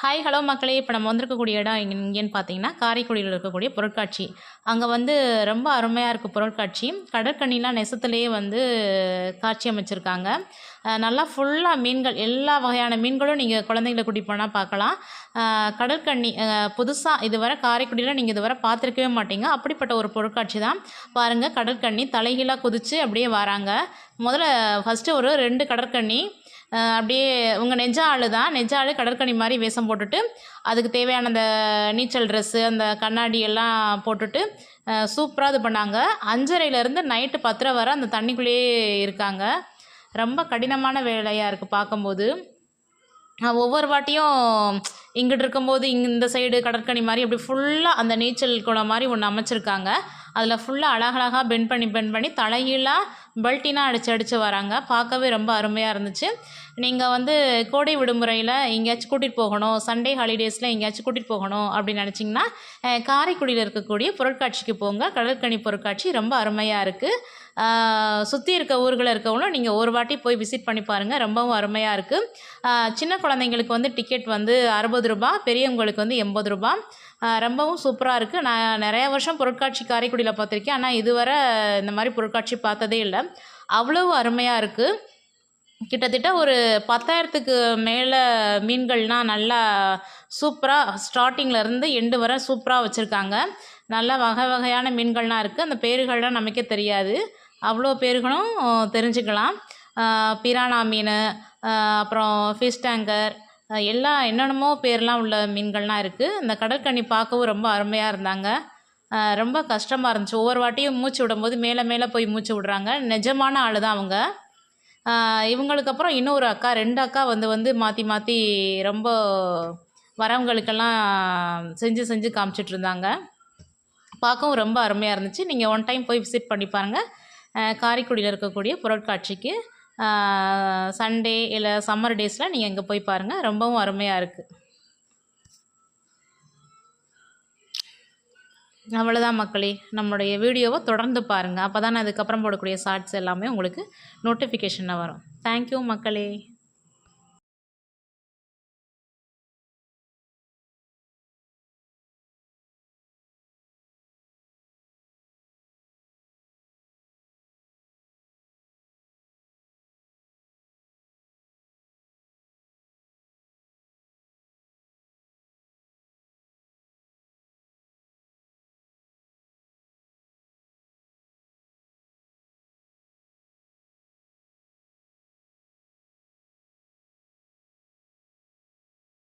Hi hello மக்களே! இப்போ நம்ம வந்திருக்கக்கூடிய இடம் எங்கேன்னு பார்த்தீங்கன்னா, காரைக்குடியில இருக்கக்கூடிய பொருட்காட்சி. அங்கே வந்து ரொம்ப அருமையா இருக்குது பொருட்காட்சி. கடற்கன்னிலாம் நெசத்துலேயே வந்து காட்சி அமைச்சிருக்காங்க. நல்லா ஃபுல்லா மீன்கள், எல்லா வகையான மீன்களும் நீங்கள் குழந்தைங்கள கூட்டிட்டு போனா பார்க்கலாம். கடற்கன்னி புதுசா இதுவரை காரைக்குடியில நீங்க இதுவரை பார்த்துருக்கவே மாட்டீங்க. அப்படிப்பட்ட ஒரு பொருட்காட்சி தான். பாருங்க கடற்கன்னி தலைகீழா குதிச்சு அப்படியே வராங்க. முதல்ல ஃபர்ஸ்ட்டு ஒரு 2 கடற்கன்னி அப்படியே உங்கள் நெஜ ஆள் தான். நெஜ ஆள் கடற்கன்னி மாதிரி வேஷம் போட்டுட்டு, அதுக்கு தேவையான அந்த நீச்சல் ட்ரெஸ்ஸு, அந்த கண்ணாடி எல்லாம் போட்டுட்டு சூப்பரா இது பண்ணாங்க. 5:30லேருந்து நைட்டு 10:30 வரை அந்த தண்ணிக்குள்ளேயே இருக்காங்க. ரொம்ப கடினமான வேலையாக இருக்குது பார்க்கும்போது. ஒவ்வொரு வாட்டியும் இங்கிட்டு இருக்கும்போது இந்த சைடு கடற்கன்னி மாதிரி அப்படி ஃபுல்லாக அந்த நீச்சல் குளம் மாதிரி ஒன்று அமைச்சிருக்காங்க. அதில் ஃபுல்லாக அழகழகாக பெண்ட் பண்ணி தலைகீழாக பெல்ட்டினா அடித்து வராங்க. பார்க்கவே ரொம்ப அருமையாக இருந்துச்சு. நீங்கள் வந்து கோடை விடுமுறையில் எங்கேயாச்சும் கூட்டிகிட்டு போகணும், சண்டே ஹாலிடேஸில் எங்கேயாச்சும் கூட்டிகிட்டு போகணும் அப்படின்னு நினச்சிங்கன்னா காரைக்குடியில் இருக்கக்கூடிய பொருட்காட்சிக்கு போங்க. கடற்கன்னி பொருட்காட்சி ரொம்ப அருமையாக இருக்குது. சுற்றி இருக்க ஊர்களில் இருக்கவங்களும் நீங்கள் ஒரு வாட்டி போய் விசிட் பண்ணி பாருங்கள். ரொம்பவும் அருமையாக இருக்குது. சின்ன குழந்தைங்களுக்கு வந்து டிக்கெட் வந்து ரூ. 60, பெரியவங்களுக்கு வந்து ரூ. 80. ரொம்பவும் சூப்பராக இருக்குது. நான் நிறையா வருஷம் பொருட்காட்சி காரைக்குடியில் பார்த்துருக்கேன். ஆனால் இதுவரை இந்த மாதிரி பொருட்காட்சி பார்த்ததே இல்லை. அவ்வளவு அருமையாக இருக்குது. கிட்டத்தட்ட ஒரு 10,000க்கு மேலே மீன்கள்னால் நல்லா சூப்பராக ஸ்டார்டிங்லேருந்து எண்டு வரை சூப்பராக வச்சுருக்காங்க. நல்லா வகை வகையான மீன்கள்லாம் இருக்குது. அந்த பேர்கள்லாம் நமக்கே தெரியாது. அவ்வளோ பேர்களும் தெரிஞ்சுக்கலாம். பிரானா மீன், அப்புறம் ஃபிஷ் டேங்கர், எல்லாம் என்னென்னமோ பேர்லாம் உள்ள மீன்கள்லாம் இருக்குது. அந்த கடற்கன்னி பார்க்கவும் ரொம்ப அருமையாக இருந்தாங்க. ரொம்ப கஷ்டமாக இருந்துச்சு. ஒவ்வொரு வாட்டியும் மூச்சு விடும்போது மேலே மேலே போய் மூச்சு விடுறாங்க. நிஜமான ஆள் தான் அவங்க. இவங்களுக்கு அப்புறம் இன்னொரு அக்கா 2 அக்கா வந்து மாற்றி மாற்றி ரொம்ப வரவங்களுக்கெல்லாம் செஞ்சு காமிச்சிட்ருந்தாங்க. பார்க்கவும் ரொம்ப அருமையாக இருந்துச்சு. நீங்கள் ஒன் டைம் போய் விசிட் பண்ணி பாருங்கள். காரைக்குடியில் இருக்கக்கூடிய பொருட்காட்சிக்கு சண்டே இல்லை சம்மர் டேஸில் நீங்கள் இங்கே போய் பாருங்கள். ரொம்பவும் அருமையாக இருக்குது. அவ்வளோதான் மக்களே. நம்மளுடைய வீடியோவை தொடர்ந்து பாருங்கள். அப்போ தான் அதுக்கப்புறம் போடக்கூடிய ஷார்ட்ஸ் எல்லாமே உங்களுக்கு நோட்டிஃபிகேஷனில் வரும். தேங்க்யூ மக்களே.